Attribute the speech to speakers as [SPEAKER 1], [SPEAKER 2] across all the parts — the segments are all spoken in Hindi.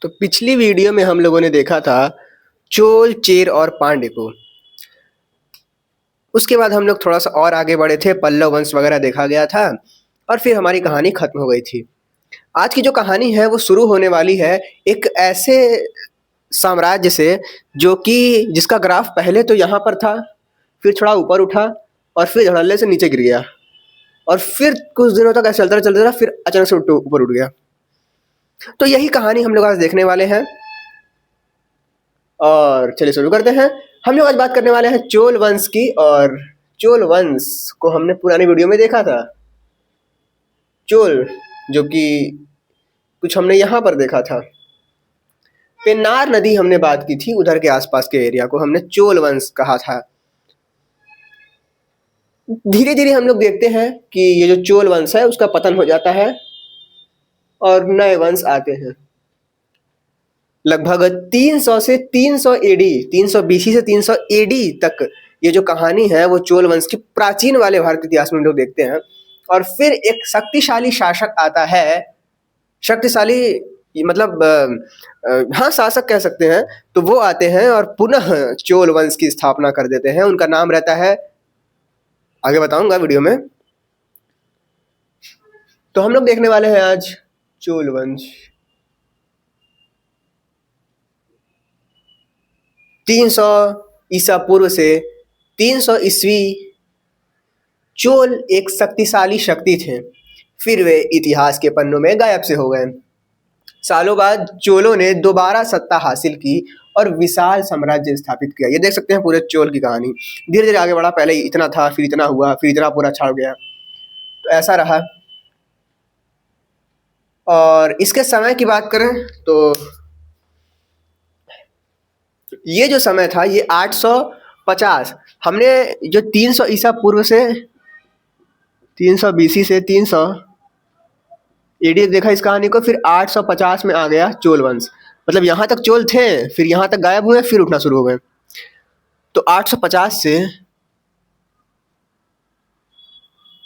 [SPEAKER 1] तो पिछली वीडियो में हम लोगों ने देखा था चोल, चेर और पांड्य को। उसके बाद हम लोग थोड़ा सा और आगे बढ़े थे, पल्लव वंश वगैरह देखा गया था और फिर हमारी कहानी खत्म हो गई थी। आज की जो कहानी है वो शुरू होने वाली है एक ऐसे साम्राज्य से जो कि जिसका ग्राफ पहले तो यहाँ पर था, फिर थोड़ा ऊपर उठा और फिर धड़ल्ले से नीचे गिर गया और फिर कुछ दिनों तक ऐसे चलता रहा, फिर अचानक से ऊपर उठ गया। तो यही कहानी हम लोग आज देखने वाले हैं और चलिए शुरू करते हैं। हम लोग आज बात करने वाले हैं चोल वंश की, और चोल वंश को हमने पुरानी वीडियो में देखा था। चोल जो कि कुछ हमने यहाँ पर देखा था, पेन्नार नदी हमने बात की थी, उधर के आसपास के एरिया को हमने चोल वंश कहा था। धीरे धीरे हम लोग देखते हैं कि ये जो चोल वंश है उसका पतन हो जाता है और नए वंश आते हैं। लगभग 300 से 300 एडी, 300 बीसी से 300 एडी तक ये जो कहानी है वो चोल वंश के प्राचीन वाले भारतीय इतिहास में हम लोग देखते हैं। और फिर एक शक्तिशाली शासक आता है, शक्तिशाली मतलब हाँ शासक कह सकते हैं। तो वो आते हैं और पुनः चोल वंश की स्थापना कर देते हैं। उनका नाम रहता है, आगे बताऊंगा वीडियो में। तो हम लोग देखने वाले हैं आज चोल वंश। 300 ईसा पूर्व से 300 ईस्वी चोल एक शक्तिशाली शक्ति थे, फिर वे इतिहास के पन्नों में गायब से हो गए। सालों बाद चोलों ने दोबारा सत्ता हासिल की और विशाल साम्राज्य स्थापित किया। ये देख सकते हैं पूरे चोल की कहानी। धीरे धीरे आगे बढ़ा, पहले इतना था, फिर इतना हुआ, फिर इतना पूरा छाड़ गया, तो ऐसा रहा। और इसके समय की बात करें तो ये जो समय था ये 850, हमने जो 300 ईसा पूर्व से 300 बीसी से 300 एडी देखा इस कहानी को, फिर 850 में आ गया चोल वंश। मतलब यहाँ तक चोल थे, फिर यहाँ तक गायब हुए, फिर उठना शुरू हो गए। तो 850 से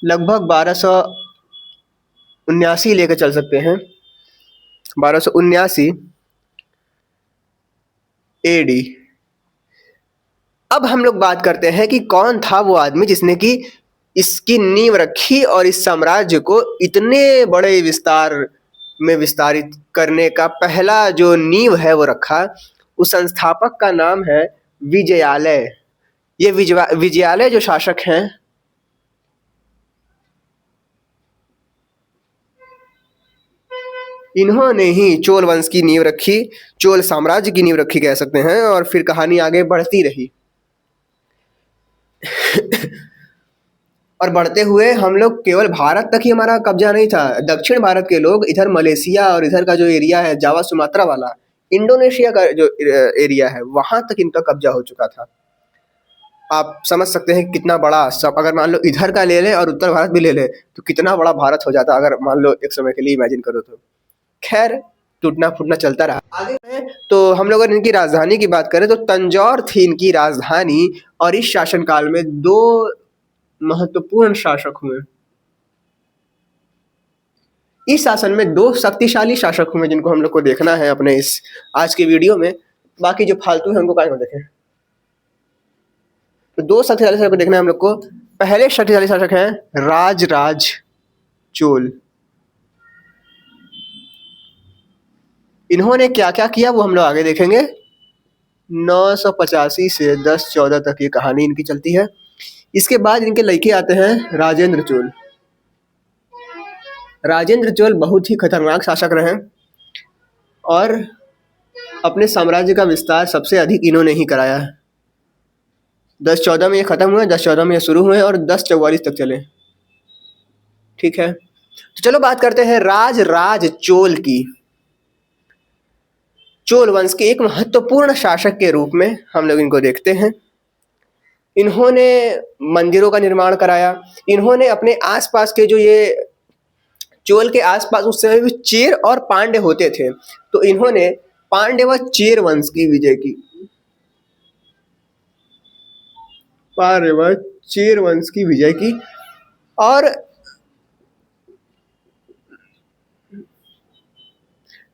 [SPEAKER 1] लगभग 1279 लेकर चल सकते हैं, 1279 एडी। अब हम लोग बात करते हैं कि कौन था वो आदमी जिसने कि इसकी नींव रखी और इस साम्राज्य को इतने बड़े विस्तार में विस्तारित करने का पहला जो नींव है वो रखा। उस संस्थापक का नाम है विजयालय। ये विजयालय जो शासक हैं, इन्होंने ही चोल वंश की नींव रखी, चोल साम्राज्य की नींव रखी कह सकते हैं। और फिर कहानी आगे बढ़ती रही और बढ़ते हुए हम लोग केवल भारत तक ही हमारा कब्जा नहीं था। दक्षिण भारत के लोग इधर मलेशिया और इधर का जो एरिया है जावा सुमात्रा वाला, इंडोनेशिया का जो एरिया है, वहां तक इनका कब्जा हो चुका था। आप समझ सकते हैं कितना बड़ा सब, अगर मान लो इधर का ले ले और उत्तर भारत भी ले ले तो कितना बड़ा भारत हो जाता, अगर मान लो एक समय के लिए इमेजिन करो तो। खैर, टूटना फूटना चलता रहा। आगे में तो हम लोग अगर इनकी राजधानी की बात करें तो तंजौर थी इनकी राजधानी। और इस शासनकाल में दो महत्वपूर्ण शासक हुए। इस शासन में दो शक्तिशाली शासक हुए जिनको हम लोग को देखना है अपने इस आज के वीडियो में। बाकी जो फालतू है उनको काहे को देखें। तो दो शक्तिशाली शासक को देखना है हम लोग को। पहले शक्तिशाली शासक हैं राजराज चोल। इन्होंने क्या क्या किया वो हम लोग आगे देखेंगे। 985 से 1014 तक ये कहानी इनकी चलती है। इसके बाद इनके लड़के आते हैं राजेंद्र चोल। राजेंद्र चोल बहुत ही खतरनाक शासक रहे और अपने साम्राज्य का विस्तार सबसे अधिक इन्होंने ही कराया है। 1014 में ये खत्म हुए, 1014 में ये शुरू हुए और 1044 तक चले। ठीक है, तो चलो बात करते हैं राजराज चोल की। चोल वंश के एक महत्वपूर्ण शासक के रूप में हम लोग इनको देखते हैं। इन्होंने मंदिरों का निर्माण कराया। इन्होंने अपने आसपास के जो ये चोल के आसपास उस समय भी चेर और पांड्य होते थे, तो इन्होंने पांड्य व चेर वंश की विजय की। पांड्य व चेर वंश की विजय की और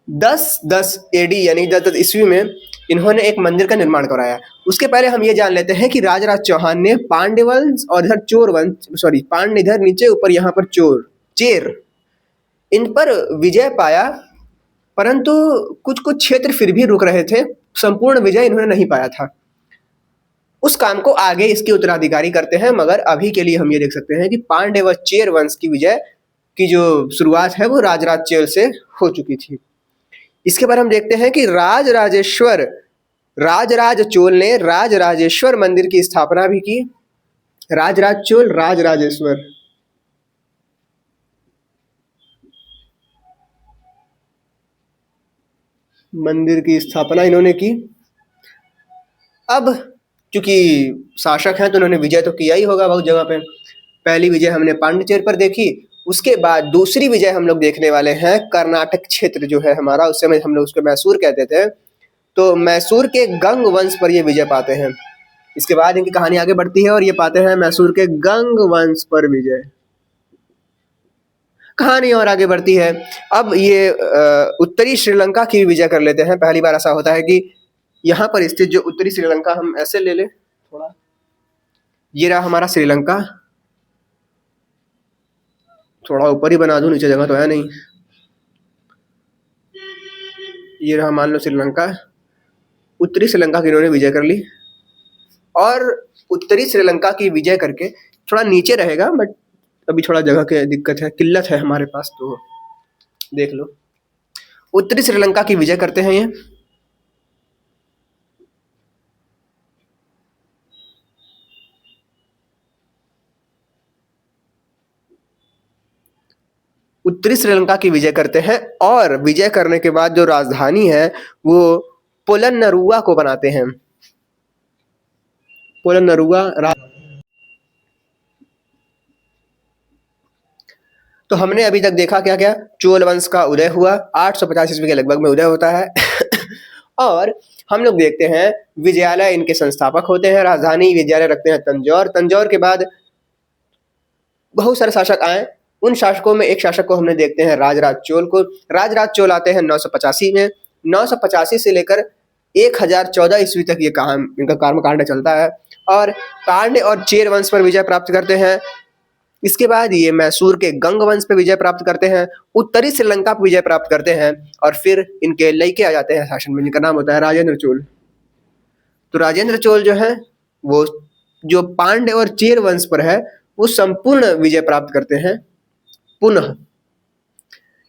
[SPEAKER 1] 1010 एडी यानी 1010 ईस्वी में इन्होंने एक मंदिर का निर्माण कराया। उसके पहले हम ये जान लेते हैं कि राजराज चौहान ने पांड्यवंश और इधर चोर वंश, सॉरी पांड्य इधर नीचे, ऊपर यहाँ पर चेर, इन पर विजय पाया, परंतु कुछ कुछ क्षेत्र फिर भी रुक रहे थे, संपूर्ण विजय इन्होंने नहीं पाया था। उस काम को आगे इसके उत्तराधिकारी करते हैं, मगर अभी के लिए हम ये देख सकते हैं कि पांड्य व चेर वंश की विजय की जो शुरुआत है वो राजराज चोल से हो चुकी थी। इसके बाद हम देखते हैं कि राजराज चोल ने राजराजेश्वर मंदिर की स्थापना भी की। राजराज चोल, राजराजेश्वर, मंदिर की स्थापना इन्होंने की। अब चूंकि शासक हैं तो उन्होंने विजय तो किया ही होगा बहुत जगह पे। पहली विजय हमने पांडिचेर पर देखी, उसके बाद दूसरी विजय हम लोग देखने वाले हैं कर्नाटक क्षेत्र जो है हमारा, उस समय हम लोग उसको मैसूर कहते थे, तो मैसूर के गंग वंश पर ये विजय पाते हैं। इसके बाद इनकी कहानी आगे बढ़ती है और ये पाते हैं मैसूर के गंग वंश पर विजय। कहानी और आगे बढ़ती है। अब ये उत्तरी श्रीलंका की विजय कर लेते हैं। पहली बार ऐसा होता है कि यहाँ पर स्थित जो उत्तरी श्रीलंका, हम ऐसे ले लें थोड़ा, ये रहा हमारा श्रीलंका, थोड़ा ऊपर ही बना दूं, नीचे जगह तो है नहीं। ये रहा मान लो श्रीलंका। उत्तरी श्रीलंका की इन्होंने विजय कर ली, और उत्तरी श्रीलंका की विजय करके थोड़ा नीचे रहेगा, बट अभी थोड़ा जगह की दिक्कत है, किल्लत है हमारे पास, तो देख लो। उत्तरी श्रीलंका की विजय करते हैं ये। उत्तरी श्रीलंका की विजय करते हैं, और विजय करने के बाद जो राजधानी है वो पोलन्नरुवा को बनाते हैं। पोलन्नरुवा। तो हमने अभी तक देखा क्या क्या? चोल वंश का उदय हुआ 850 ईस्वी के लगभग में उदय होता है और हम लोग देखते हैं विजयालय इनके संस्थापक होते हैं, राजधानी विजयालय रखते हैं तंजौर। तंजौर के बाद बहुत सारे शासक आए, उन शासकों में एक शासक को हमने देखते हैं राजराज चोल को। राजराज चोल आते हैं 985 में। 985 से लेकर 1014 ईस्वी तक ये काम, इनका कर्मकांड चलता है, और पांड्य और चेर वंश पर विजय प्राप्त करते हैं। इसके बाद ये मैसूर के गंग वंश पर विजय प्राप्त करते हैं, उत्तरी श्रीलंका पर विजय प्राप्त करते हैं, और फिर इनके लड़के आ जाते हैं शासन में, जिनका नाम होता है राजेंद्र चोल। तो राजेंद्र चोल जो है वो जो पांड्य और चेर वंश पर है वो संपूर्ण विजय प्राप्त करते हैं। पुनः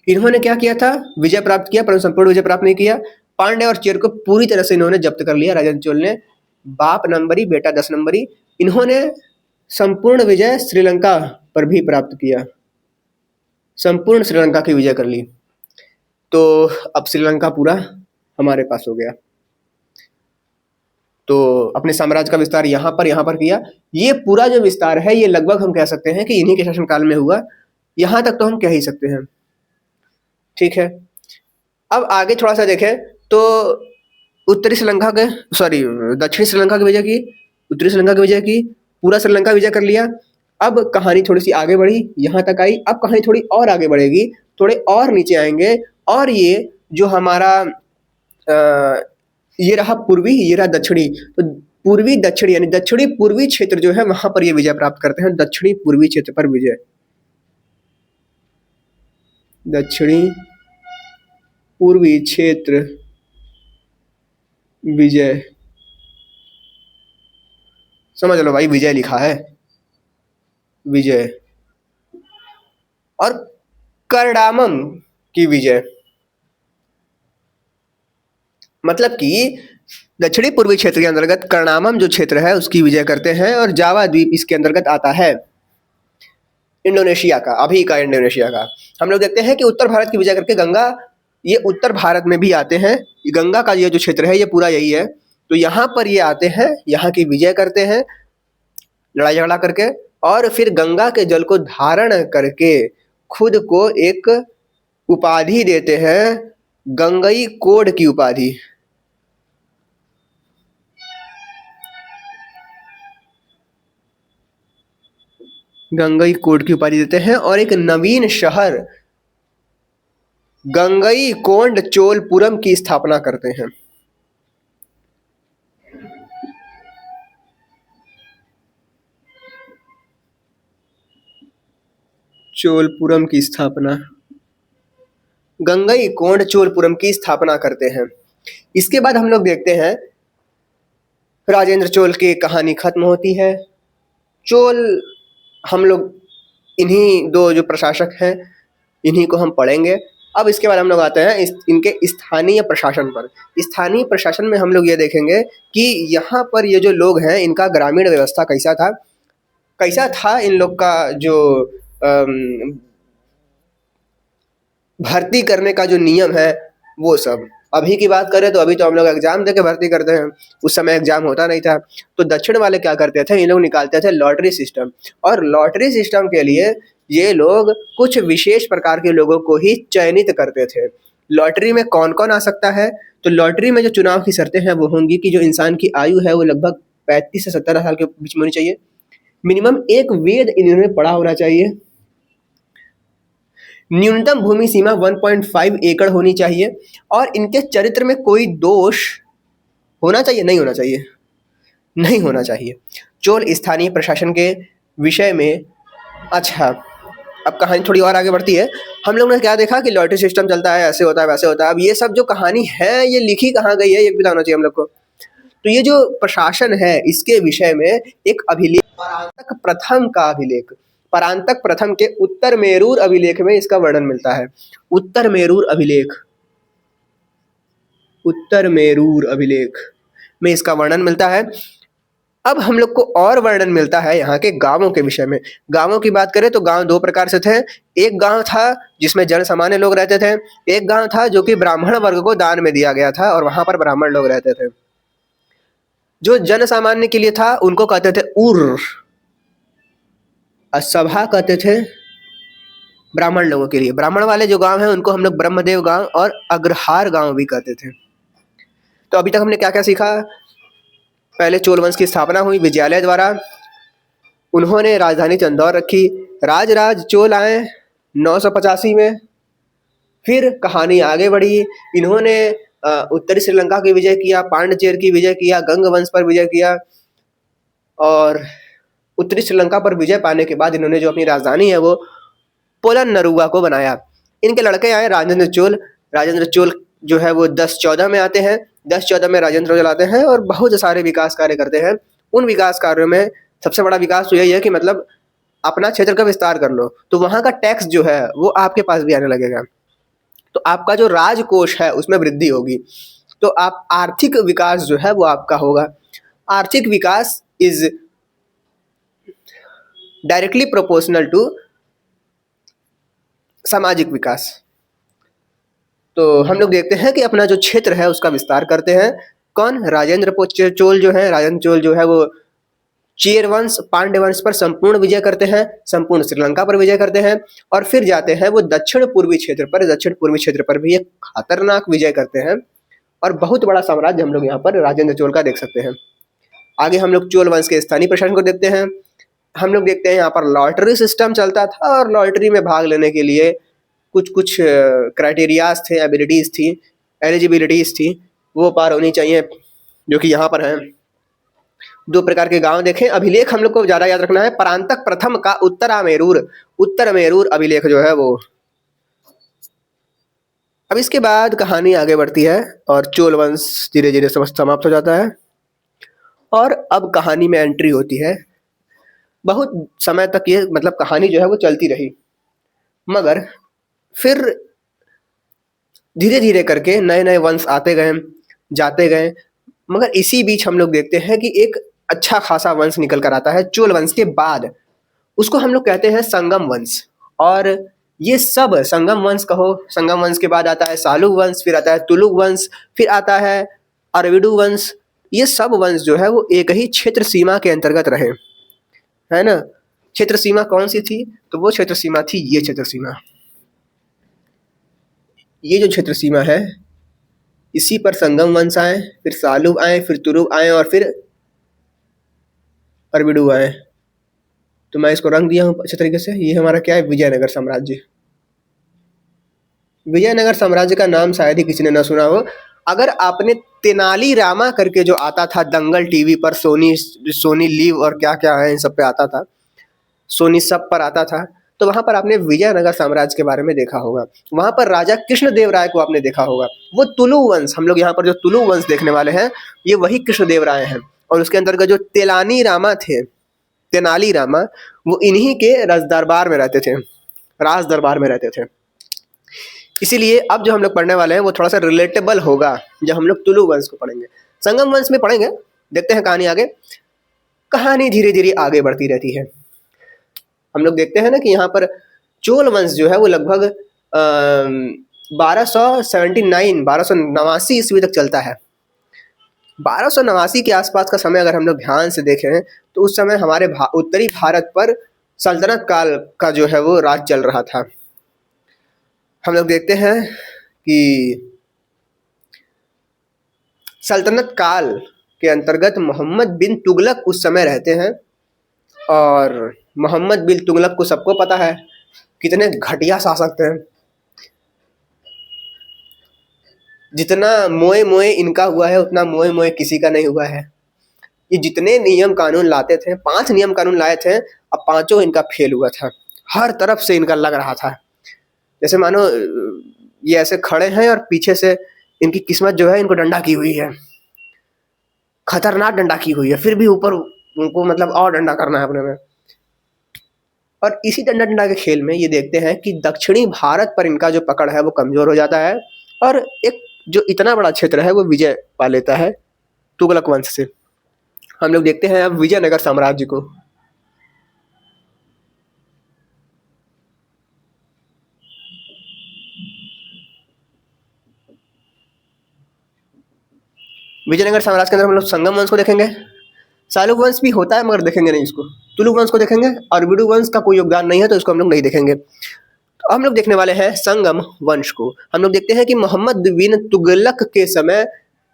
[SPEAKER 1] इन्होंने क्या किया था? विजय प्राप्त किया, परंतु संपूर्ण विजय प्राप्त नहीं किया। पांड्य और चेर को पूरी तरह से इन्होंने जब्त कर लिया राजेंद्र चोल ने। बाप नंबरी बेटा 10 नंबरी। इन्होंने संपूर्ण विजय श्रीलंका पर भी प्राप्त किया, संपूर्ण श्रीलंका की विजय कर ली। तो अब श्रीलंका पूरा हमारे पास हो गया। तो अपने साम्राज्य का विस्तार यहाँ पर किया। ये पूरा जो विस्तार है ये लगभग हम कह सकते हैं कि इन्हीं के शासनकाल में हुआ, यहाँ तक तो हम कह ही सकते हैं। ठीक है, अब आगे थोड़ा सा देखें तो उत्तरी श्रीलंका के, सॉरी दक्षिणी श्रीलंका की विजय की, उत्तरी श्रीलंका की विजय की, पूरा श्रीलंका विजय कर लिया। अब कहानी थोड़ी सी आगे बढ़ी, यहाँ तक आई। अब कहानी थोड़ी और आगे बढ़ेगी, थोड़े और नीचे आएंगे, और ये जो हमारा ये रहा पूर्वी, ये रहा दक्षिणी। तो पूर्वी दक्षिणी यानी दक्षिणी पूर्वी क्षेत्र जो है वहां पर ये विजय प्राप्त करते हैं। दक्षिणी पूर्वी क्षेत्र पर विजय, दक्षिणी पूर्वी क्षेत्र विजय, समझ लो भाई, विजय लिखा है, विजय। और करडामम की विजय, मतलब कि दक्षिणी पूर्वी क्षेत्र के अंतर्गत करनामम जो क्षेत्र है उसकी विजय करते हैं, और जावा द्वीप इसके अंतर्गत आता है, इंडोनेशिया का, अभी का इंडोनेशिया का। हम लोग देखते हैं कि उत्तर भारत की विजय करके गंगा, ये उत्तर भारत में भी आते हैं, गंगा का ये जो क्षेत्र है ये पूरा यही है। तो यहाँ पर ये आते हैं, यहाँ की विजय करते हैं लड़ाई झगड़ा करके, और फिर गंगा के जल को धारण करके खुद को एक उपाधि देते हैं, गंगई कोड की उपाधि। गंगई कोड की उपाधि देते हैं, और एक नवीन शहर गंगईकोंड चोलपुरम की स्थापना करते हैं। चोलपुरम की स्थापना, गंगईकोंड चोलपुरम की स्थापना करते हैं। इसके बाद हम लोग देखते हैं राजेंद्र चोल की कहानी खत्म होती है। चोल, हम लोग इन्हीं दो जो प्रशासक हैं इन्हीं को हम पढ़ेंगे। अब इसके बाद हम लोग आते हैं इनके स्थानीय प्रशासन पर। स्थानीय प्रशासन में हम लोग ये देखेंगे कि यहाँ पर ये जो लोग हैं इनका ग्रामीण व्यवस्था कैसा था इन लोग का जो भर्ती करने का जो नियम है वो सब। अभी की बात करें तो अभी तो हम लोग एग्जाम देके भर्ती करते हैं, उस समय एग्जाम होता नहीं था। तो दक्षिण वाले क्या करते थे, इन लोग निकालते थे लॉटरी सिस्टम, और लॉटरी सिस्टम के लिए ये लोग कुछ विशेष प्रकार के लोगों को ही चयनित करते थे। लॉटरी में कौन कौन आ सकता है, तो लॉटरी में जो चुनाव की शर्तें हैं वो होंगी कि जो इंसान की आयु है वो लगभग 35 से 17 साल के बीच में होनी चाहिए। मिनिमम एक वेद इन्होंने पढ़ा होना चाहिए। न्यूनतम भूमि सीमा 1.5 एकड़ होनी चाहिए, और इनके चरित्र में कोई दोष होना चाहिए, नहीं होना चाहिए, नहीं होना चाहिए। चोल स्थानीय प्रशासन के विषय में, अच्छा अब कहानी थोड़ी और आगे बढ़ती है। हम लोग ने क्या देखा कि लॉटरी सिस्टम चलता है, ऐसे होता है वैसे होता है। अब ये सब जो कहानी है ये लिखी कहाँ गई है ये भी बताना चाहिए हम लोग को। तो ये जो प्रशासन है इसके विषय में एक अभिलेख, परांतक प्रथम का अभिलेख, परांतक प्रथम के उत्तर मेरूर अभिलेख में इसका वर्णन मिलता है। उत्तर मेरूर अभिलेख, उत्तर मेरूर अभिलेख में इसका वर्णन मिलता है। अब हम लोग को और वर्णन मिलता है यहाँ के गांवों के विषय में। गांवों की बात करें तो गांव दो प्रकार से थे। एक गांव था जिसमें जन सामान्य लोग रहते थे, एक गांव था जो कि ब्राह्मण वर्ग को दान में दिया गया था और वहां पर ब्राह्मण लोग रहते थे। जो जन सामान्य के लिए था उनको कहते थे उर, सभा कहते थे ब्राह्मण लोगों के लिए। ब्राह्मण वाले जो गांव हैं उनको हम लोग ब्रह्मदेव गांव और अग्रहार गांव भी कहते थे। तो अभी तक हमने क्या क्या सीखा। पहले चोल वंश की स्थापना हुई विजयालय द्वारा, उन्होंने राजधानी चंदौर रखी। राजराज चोल आए 985 में। फिर कहानी आगे बढ़ी, इन्होंने उत्तरी श्रीलंका की विजय किया, पांडचेर की विजय किया, गंग वंश पर विजय किया, और उत्तरी श्रीलंका पर विजय पाने के बाद इन्होंने जो अपनी राजधानी है वो पोलनरुवा को बनाया। इनके लड़के आए राजेंद्र चोल। राजेंद्र चोल जो है वो 1014 में आते हैं। 1014 में राजेंद्र चोल आते हैं और बहुत सारे विकास कार्य करते हैं। उन विकास कार्यों में सबसे बड़ा विकास तो यही है कि मतलब अपना क्षेत्र का विस्तार कर लो तो वहाँ का टैक्स जो है वो आपके पास भी आने लगेगा, तो आपका जो राजकोष है उसमें वृद्धि होगी, तो आप आर्थिक विकास जो है वो आपका होगा। आर्थिक विकास इज डायरेक्टली प्रोपोर्शनल टू सामाजिक विकास। तो हम लोग देखते हैं कि अपना जो क्षेत्र है उसका विस्तार करते हैं। कौन, राजेंद्र चोल जो है, राजेंद्र चोल जो है वो चेर वंश पांड्य वंश पर संपूर्ण विजय करते हैं, संपूर्ण श्रीलंका पर विजय करते हैं, और फिर जाते हैं वो दक्षिण पूर्वी क्षेत्र पर। दक्षिण पूर्वी क्षेत्र पर भी एक खतरनाक विजय करते हैं और बहुत बड़ा साम्राज्य हम लोग यहाँ पर राजेंद्र चोल का देख सकते हैं। आगे हम लोग चोल वंश के स्थानीय प्रशासन को देखते हैं। हम लोग देखते हैं यहाँ पर लॉटरी सिस्टम चलता था, और लॉटरी में भाग लेने के लिए कुछ कुछ क्राइटेरियाज थे, एबिलिटीज थी, एलिजिबिलिटीज थी, वो पार होनी चाहिए, जो कि यहाँ पर है। दो प्रकार के गांव देखें। अभिलेख हम लोग को ज्यादा याद रखना है। परांतक प्रथम का उत्तर मेरूर अभिलेख जो है वो। अब इसके बाद कहानी आगे बढ़ती है और चोल वंश धीरे धीरे समाप्त हो जाता है, और अब कहानी में एंट्री होती है। बहुत समय तक ये मतलब कहानी जो है वो चलती रही, मगर फिर धीरे धीरे करके नए नए वंश आते गए, जाते गए, मगर इसी बीच हम लोग देखते हैं कि एक अच्छा खासा वंश निकल कर आता है चोल वंश के बाद। उसको हम लोग कहते हैं संगम वंश। और ये सब संगम वंश कहो, संगम वंश के बाद आता है सालुग वंश, फिर आता है तुलुग वंश, फिर आता है अरविडु वंश। ये सब वंश जो है वो एक ही क्षेत्र सीमा के अंतर्गत रहे, है ना। क्षेत्र सीमा कौन सी थी, तो वो क्षेत्र सीमा थी ये क्षेत्र सीमा। ये जो क्षेत्र सीमा है इसी पर संगम वंश आए, फिर सालुग आए, फिर तुलुग आए, और फिर अरविडु आए। तो मैं इसको रंग दिया हूँ अच्छे तरीके से। ये हमारा क्या है, विजयनगर साम्राज्य। विजयनगर साम्राज्य का नाम शायद ही किसी ने ना सुना हो। अगर आपने तेनाली रामा करके जो आता था दंगल टीवी पर, सोनी सोनी लिव और क्या क्या है इन सब पे आता था, सोनी सब पर आता था, तो वहां पर आपने विजयनगर साम्राज्य के बारे में देखा होगा। वहां पर राजा कृष्णदेव राय को आपने देखा होगा। वो तुलु वंश, हम लोग यहाँ पर जो तुलु वंश देखने वाले हैं, ये वही कृष्णदेव राय हैं। और उसके अंतर्गत जो तेलानी रामा थे, तेनाली रामा, वो इन्हीं के राज दरबार में रहते थे, राज दरबार में रहते थे। इसीलिए अब जो हम लोग पढ़ने वाले हैं वो थोड़ा सा रिलेटेबल होगा जब हम लोग तुलु वंश को पढ़ेंगे। संगम वंश में पढ़ेंगे, देखते हैं कहानी आगे। कहानी धीरे धीरे आगे बढ़ती रहती है। हम लोग देखते हैं ना कि यहाँ पर चोल वंश जो है वो लगभग 1279 ईस्वी तक चलता है। 1289 के आसपास का समय अगर हम लोग ध्यान से देखें तो उस समय हमारे उत्तरी भारत पर सल्तनत काल का जो है वो राज चल रहा था। हम लोग देखते हैं कि सल्तनत काल के अंतर्गत मोहम्मद बिन तुगलक उस समय रहते हैं। और मोहम्मद बिन तुगलक को सबको पता है कितने घटिया शासक थे। जितना मोए मोए इनका हुआ है उतना मोए मोए किसी का नहीं हुआ है। ये जितने नियम कानून लाते थे, 5 नियम कानून लाए थे, अब पांचों इनका फेल हुआ था। हर तरफ से इनका लग रहा था जैसे मानो ये ऐसे खड़े हैं और पीछे से इनकी किस्मत जो है इनको डंडा की हुई है, खतरनाक डंडा की हुई है, फिर भी ऊपर उनको मतलब और डंडा करना है अपने में। और इसी डंडा डंडा के खेल में ये देखते हैं कि दक्षिणी भारत पर इनका जो पकड़ है वो कमजोर हो जाता है और एक जो इतना बड़ा क्षेत्र है वो विजय पा लेता है तुगलक वंश से। हम लोग देखते हैं अब विजयनगर साम्राज्य को। विजयनगर साम्राज्य के अंदर हम लोग संगम वंश को देखेंगे, शालुक वंश भी होता है मगर देखेंगे नहीं इसको, तुलु वंश को देखेंगे, और विडु वंश का कोई योगदान नहीं है तो इसको हम लोग नहीं देखेंगे। तो हम लोग देखने वाले हैं संगम वंश को। हम लोग देखते हैं कि मोहम्मद बिन तुगलक के समय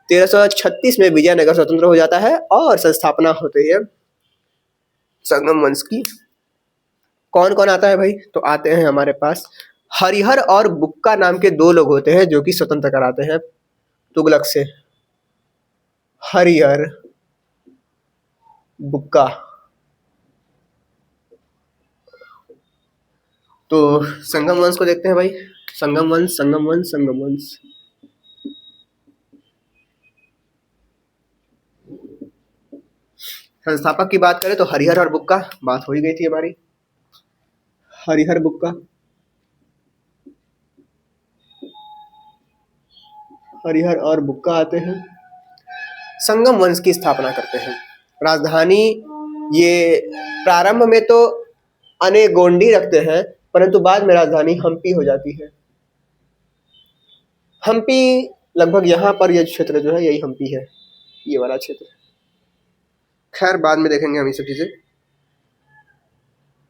[SPEAKER 1] 1336 में विजयनगर स्वतंत्र हो जाता है और संस्थापना होती है संगम वंश की। कौन कौन आता है भाई? तो आते हैं हमारे पास हरिहर और बुक्का नाम के 2 लोग होते हैं जो कि स्वतंत्र कराते हैं तुगलक से। हरिहर, बुक्का। तो संगम वंश को देखते हैं भाई। संगम वंश, संगम वंश, संगम वंश। संस्थापक की बात करें तो हरिहर और बुक्का, बात हो ही गई थी हमारी। हरिहर बुक्का, हरिहर और बुक्का आते हैं, संगम वंश की स्थापना करते हैं। राजधानी ये प्रारंभ में तो अनेगोंडी रखते हैं परंतु बाद में राजधानी हम्पी हो जाती है। हम्पी लगभग यहाँ पर ये क्षेत्र जो है यही हम्पी है, ये वाला क्षेत्र। खैर बाद में देखेंगे हम ये सब चीजें।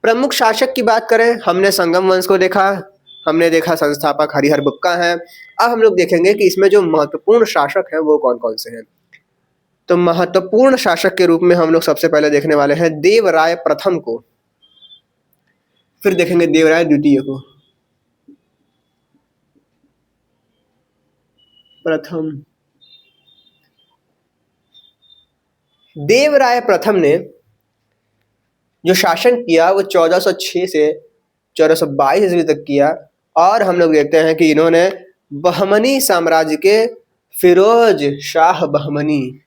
[SPEAKER 1] प्रमुख शासक की बात करें, हमने संगम वंश को देखा, हमने देखा संस्थापक हरिहर बुक्का हैं। अब हम लोग देखेंगे कि इसमें जो महत्वपूर्ण शासक हैं वो कौन कौन से हैं। तो महत्वपूर्ण शासक के रूप में हम लोग सबसे पहले देखने वाले हैं देवराय प्रथम को, फिर देखेंगे देवराय द्वितीय को। प्रथम, देवराय प्रथम ने जो शासन किया वो 1406 से 1422 ईस्वी तक किया। और हम लोग देखते हैं कि इन्होंने बहमनी साम्राज्य के फिरोज शाह बहमनी,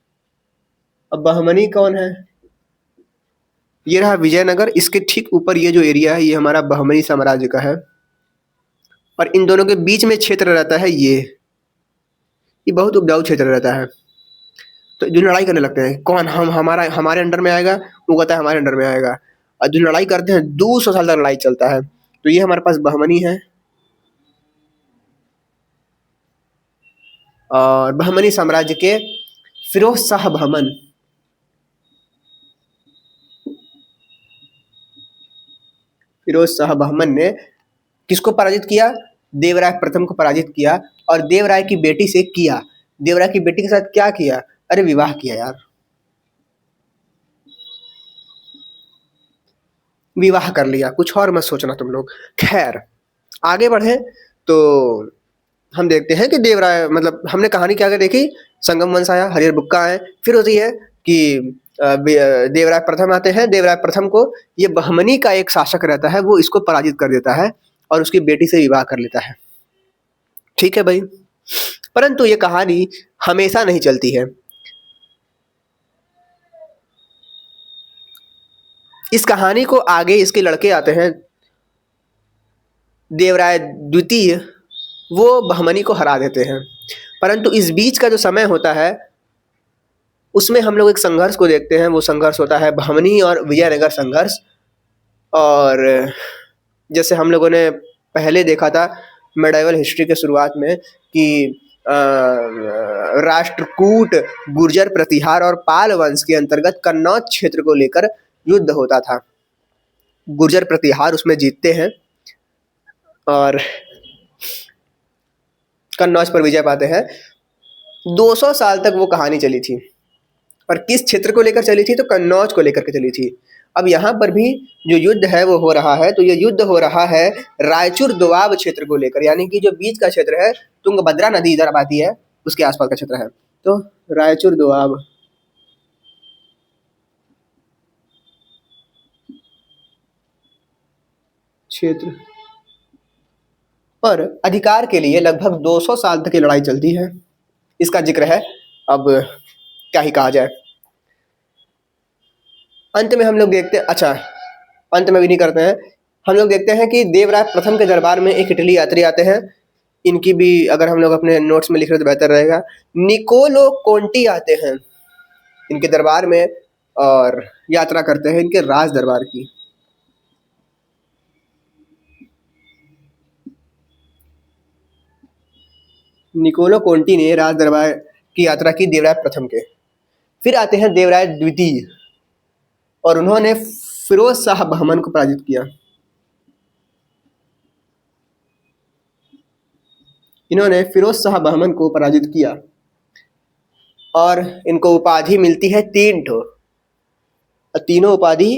[SPEAKER 1] अब बहमनी कौन है? ये रहा विजयनगर, इसके ठीक ऊपर ये जो एरिया है ये हमारा बहमनी साम्राज्य का है। और इन दोनों के बीच में क्षेत्र रहता है ये बहुत उपजाऊ क्षेत्र रहता है। तो जो लड़ाई करने लगते हैं, कौन हम हमारे अंडर में आएगा, वो कहता है हमारे अंडर में आएगा, और जो लड़ाई करते हैं 200 साल तक लड़ाई चलता है। तो ये हमारे पास बहमनी है और बहमनी साम्राज्य के फिरोज शाह बहमन, फिरोज शाह बहमन ने किसको पराजित किया? देवराय प्रथम को पराजित किया। और देवराय की बेटी से किया, देवराय की बेटी के साथ क्या किया? अरे विवाह किया यार, विवाह कर लिया, कुछ और मत सोचना तुम लोग। खैर आगे बढ़े तो हम देखते हैं कि देवराय मतलब हमने कहानी क्या क्या देखी, संगम वंश आया, हरिहर बुक्का आए, फिर होती है कि देवराय प्रथम आते हैं। देवराय प्रथम को ये बहमनी का एक शासक रहता है, वो इसको पराजित कर देता है और उसकी बेटी से विवाह कर लेता है। ठीक है भाई, परंतु ये कहानी हमेशा नहीं चलती है। इस कहानी को आगे इसके लड़के आते हैं, देवराय द्वितीय, वो बहमनी को हरा देते हैं। परंतु इस बीच का जो समय होता है उसमें हम लोग एक संघर्ष को देखते हैं। वो संघर्ष होता है बहमनी और विजयनगर संघर्ष। और जैसे हम लोगों ने पहले देखा था मेडाइवल हिस्ट्री के शुरुआत में कि राष्ट्रकूट, गुर्जर प्रतिहार और पाल वंश के अंतर्गत कन्नौज क्षेत्र को लेकर युद्ध होता था। गुर्जर प्रतिहार उसमें जीतते हैं और कन्नौज पर विजय पाते हैं। 200 साल तक वो कहानी चली थी और किस क्षेत्र को लेकर चली थी, तो कन्नौज को लेकर के चली थी। अब यहाँ पर भी जो युद्ध है वो हो रहा है, तो ये युद्ध हो रहा है रायचूर दोआब क्षेत्र को लेकर, यानी कि जो बीच का क्षेत्र है, तुंगभद्रा नदी इधर अब आती है, उसके आसपास का क्षेत्र है। तो रायचूर दोआब क्षेत्र पर अधिकार के लिए लगभग 200 साल तक ये लड़ाई चलती है। इसका जिक्र है, अब क्या ही कहा जाए। अंत में हम लोग देखते हैं, अच्छा अंत में भी नहीं करते हैं, हम लोग देखते हैं कि देवराय प्रथम के दरबार में एक इटली यात्री आते हैं। इनकी भी अगर हम लोग अपने नोट्स में लिख रहे तो बेहतर रहेगा। निकोलो कोंटी आते हैं इनके दरबार में और यात्रा करते हैं इनके राज दरबार की। निकोलो कोंटी ने राज दरबार की यात्रा की देवराय प्रथम के। फिर आते हैं देवराय द्वितीय और उन्होंने फिरोज शाह बहमन को पराजित किया। इन्होंने फिरोज शाह बहमन को पराजित किया और इनको उपाधि मिलती है 3 ठो, और तीनों उपाधि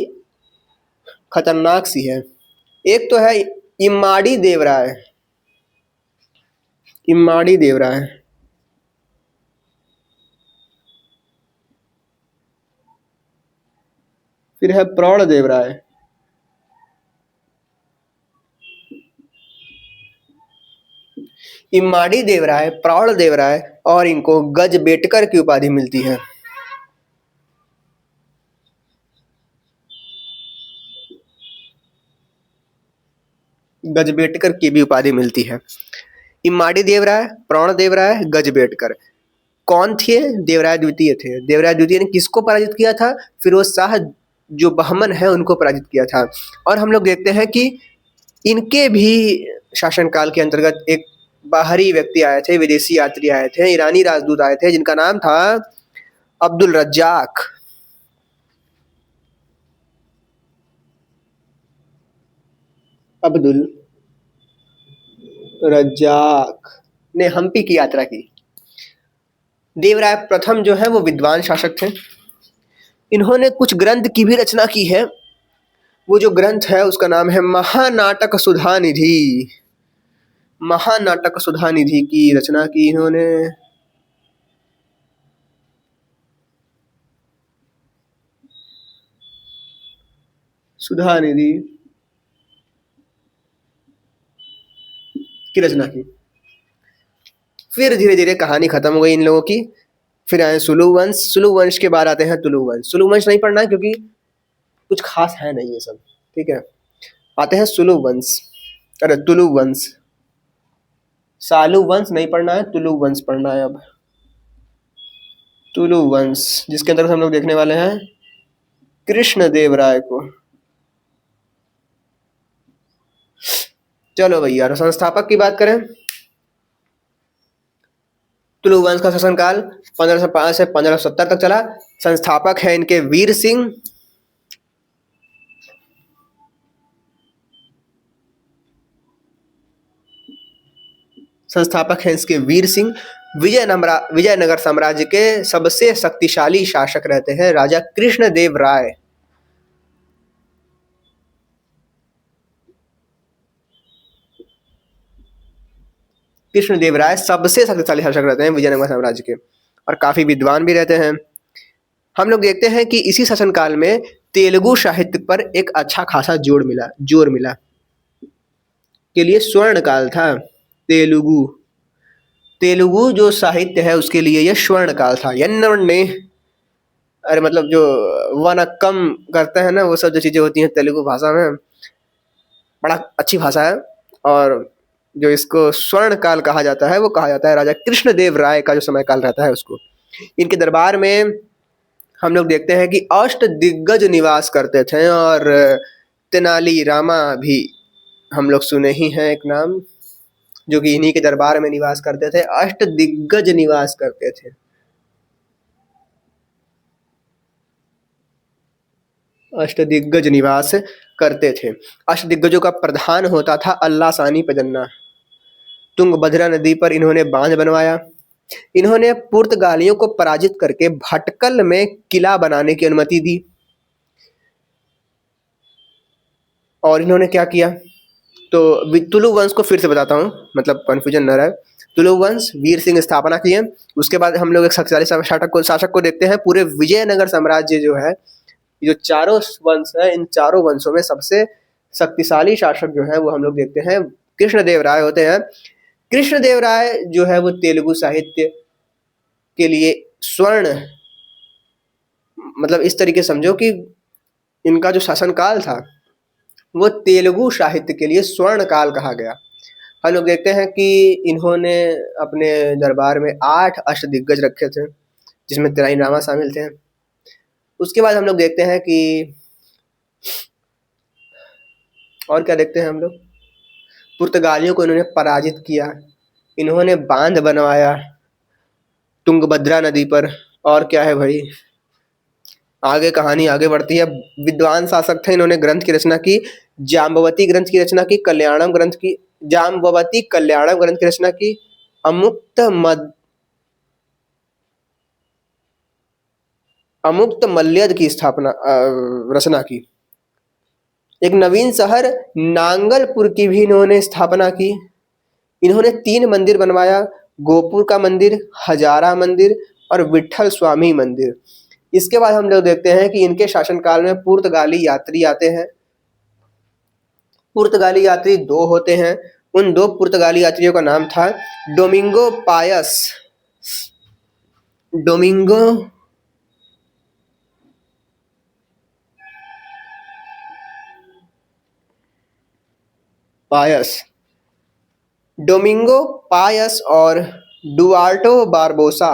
[SPEAKER 1] खतरनाक सी है। एक तो है इम्माड़ी देवराय, इम्माड़ी देवराय, फिर है प्रौढ़ देवराय, इम्माड़ी देवराय, प्रौढ़ देवराय और इनको गजबेटकर की उपाधि मिलती है। गजबेटकर की भी उपाधि मिलती है। इम्माड़ी देवराय, प्रौढ़ देवराय, गजबेटकर कौन थे? देवराय द्वितीय थे। देवराय द्वितीय ने किसको पराजित किया था? फिरोज शाह जो बहमन है उनको पराजित किया था। और हम लोग देखते हैं कि इनके भी शासनकाल के अंतर्गत एक बाहरी व्यक्ति आए थे, विदेशी यात्री आए थे, ईरानी राजदूत आए थे, जिनका नाम था अब्दुल रज्जाक। अब्दुल रज्जाक ने हम्पी की यात्रा की। देवराय प्रथम जो है वो विद्वान शासक थे। इन्होंने कुछ ग्रंथ की भी रचना की है। वो जो ग्रंथ है उसका नाम है महानाटक सुधा निधि। महानाटक सुधा निधि की रचना की इन्होंने। सुधा निधि की रचना की। फिर धीरे धीरे कहानी खत्म हो गई इन लोगों की। फिर आए सुलु वंश। सुलु वंश के बाद आते हैं तुलु वंश। सुलु वंश नहीं पढ़ना है क्योंकि कुछ खास है नहीं ये सब, ठीक है। आते हैं सुलु वंश, अरे तुलु वंश। सालु वंश नहीं पढ़ना है, तुलु वंश पढ़ना है अब। तुलु वंश जिसके अंदर हम लोग देखने वाले हैं कृष्ण देव राय को। चलो भैया, संस्थापक की बात करें, तुलु वंश का शासनकाल 1505 से 1570 तक चला। संस्थापक है इनके वीर सिंह। संस्थापक हैं इसके वीर सिंह। विजयनगर साम्राज्य के सबसे शक्तिशाली शासक रहते हैं राजा कृष्णदेव राय। कृष्णदेवराय सबसे शक्तिशाली शासक रहते हैं विजयनगर साम्राज्य के, और काफ़ी विद्वान भी रहते हैं। हम लोग देखते हैं कि इसी शासनकाल में तेलुगु साहित्य पर एक अच्छा खासा जोर मिला के लिए स्वर्ण काल था। तेलुगु तेलुगु जो साहित्य है उसके लिए यह स्वर्ण काल था। ने अरे मतलब जो वनक्कम करते हैं ना, वो सब जो चीज़ें होती हैं तेलुगु भाषा में, बड़ा अच्छी भाषा है। और जो इसको स्वर्ण काल कहा जाता है वो कहा जाता है राजा कृष्णदेव राय का जो समय काल रहता है उसको। इनके दरबार में हम लोग देखते हैं कि अष्ट दिग्गज निवास करते थे, और तेनाली रामा भी हम लोग सुने ही हैं एक नाम, जो कि इन्हीं के दरबार में निवास करते थे। अष्ट दिग्गज निवास करते थे। अष्टदिग्गज निवास करते थे। अष्टदिग्गजों का प्रधान होता था अल्लासानी पजन्ना। तुंगभद्रा नदी पर इन्होंने बांध बनवाया। इन्होंने पुर्तगालियों को पराजित करके भटकल में किला बनाने की अनुमति दी। और इन्होंने क्या किया, तो तुलु वंश को फिर से बताता हूँ, मतलब कन्फ्यूजन न रहे। तुलु वंश वीर सिंह स्थापना किए। उसके बाद हम लोग एक शक्तिशाली शासक को देखते हैं। पूरे विजयनगर साम्राज्य जो है, जो चारों वंश है, इन चारों वंशों में सबसे शक्तिशाली शासक जो है वो हम लोग देखते हैं कृष्णदेव राय होते हैं। कृष्णदेव राय जो है वो तेलुगु साहित्य के लिए स्वर्ण, मतलब इस तरीके समझो कि इनका जो शासनकाल था वो तेलुगु साहित्य के लिए स्वर्ण काल कहा गया। हम लोग देखते हैं कि इन्होंने अपने दरबार में 8 अष्टदिग्गज रखे थे, जिसमें तेनाली रामा शामिल थे। उसके बाद हम लोग देखते हैं कि और क्या देखते हैं हम लोग, पुर्तगालियों को इन्होंने पराजित किया। इन्होंने बांध बनवाया तुंगभद्रा नदी पर। और क्या है भाई, आगे कहानी आगे बढ़ती है। विद्वान शासक थे, इन्होंने ग्रंथ की रचना की। जाम्बवती ग्रंथ की रचना की, कल्याणम ग्रंथ की, जाम्बवती कल्याणम ग्रंथ की रचना की, अमुक्त मल्यद की रचना की। एक नवीन शहर नांगलपुर की भी इन्होंने स्थापना की। इन्होंने 3 मंदिर बनवाया, गोपुर का मंदिर, हजारा मंदिर और विठल स्वामी मंदिर। इसके बाद हम लोग देखते हैं कि इनके शासनकाल में पुर्तगाली यात्री आते हैं। पुर्तगाली यात्री 2 होते हैं। उन 2 पुर्तगाली यात्रियों का नाम था डोमिंगो पायस डोमिंगो पायस और डुआर्टो बारबोसा।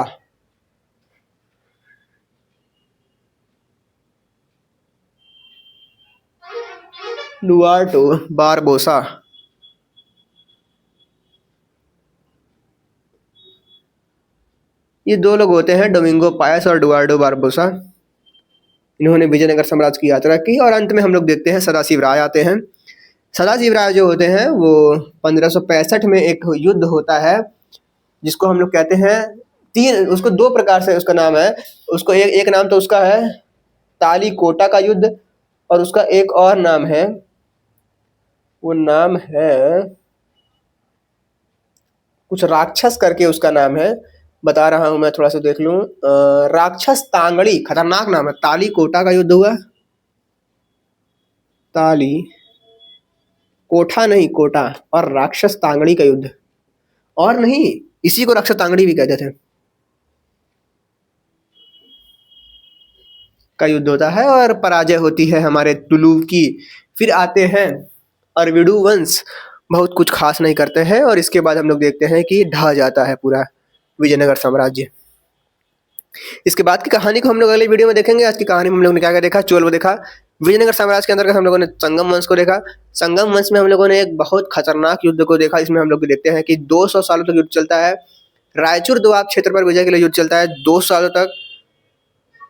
[SPEAKER 1] डुआर्टो बारबोसा ये 2 लोग होते हैं, डोमिंगो पायस और डुआर्टो बारबोसा। इन्होंने विजयनगर साम्राज्य की यात्रा की। और अंत में हम लोग देखते हैं सदाशिव राय आते हैं। सदाशिव राय जो होते हैं वो 1565 में एक युद्ध होता है, जिसको हम लोग कहते हैं उसको 2 प्रकार से उसका नाम है। उसको एक नाम तो उसका है तालीकोटा का युद्ध, और उसका एक और नाम है, वो नाम है कुछ राक्षस करके उसका नाम है, बता रहा हूँ मैं, थोड़ा सा देख लूँ। राक्षस तांगड़ी, खतरनाक नाम है। तालीकोटा का युद्ध हुआ, ताली कोठा नहीं कोटा, और राक्षस तांगड़ी का युद्ध, और नहीं इसी को राक्षस तांगड़ी भी कहते थे, का युद्ध होता है और पराजय होती है हमारे तुलु की। फिर आते हैं अरविडु वंश, बहुत कुछ खास नहीं करते हैं। और इसके बाद हम लोग देखते हैं कि ढह जाता है पूरा विजयनगर साम्राज्य। इसके बाद की कहानी को हम लोग अगले वीडियो में देखेंगे। आज की कहानी में हम लोगों ने क्या क्या देखा, चोल वो देखा। विजयनगर साम्राज्य के अंतर्गत हम लोगों ने संगम वंश को देखा। संगम वंश में हम लोगों ने एक बहुत खतरनाक युद्ध को देखा। इसमें हम लोग देखते हैं कि 200 सालों तक युद्ध चलता है। रायचूर दोआब क्षेत्र पर विजय के लिए युद्ध चलता है 2 सालों तक।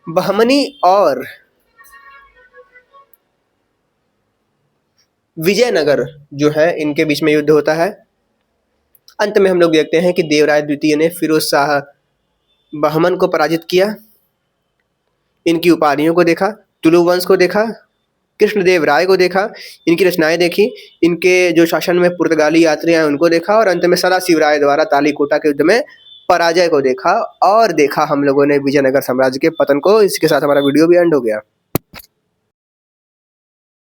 [SPEAKER 1] बहमनी और विजयनगर जो है इनके बीच में युद्ध होता है। अंत में हम लोग देखते हैं कि देवराय द्वितीय ने फिरोज शाह बहमन को पराजित किया। इनकी उपाधियों को देखा, तुलु वंश को देखा, कृष्णदेव राय को देखा, इनकी रचनाएं देखी, इनके जो शासन में पुर्तगाली यात्री आए उनको देखा और अंत में सदाशिव राय द्वारा तालीकोटा के युद्ध में पराजय को देखा और देखा हम लोगों ने विजयनगर साम्राज्य के पतन को। इसके साथ हमारा वीडियो भी एंड हो गया।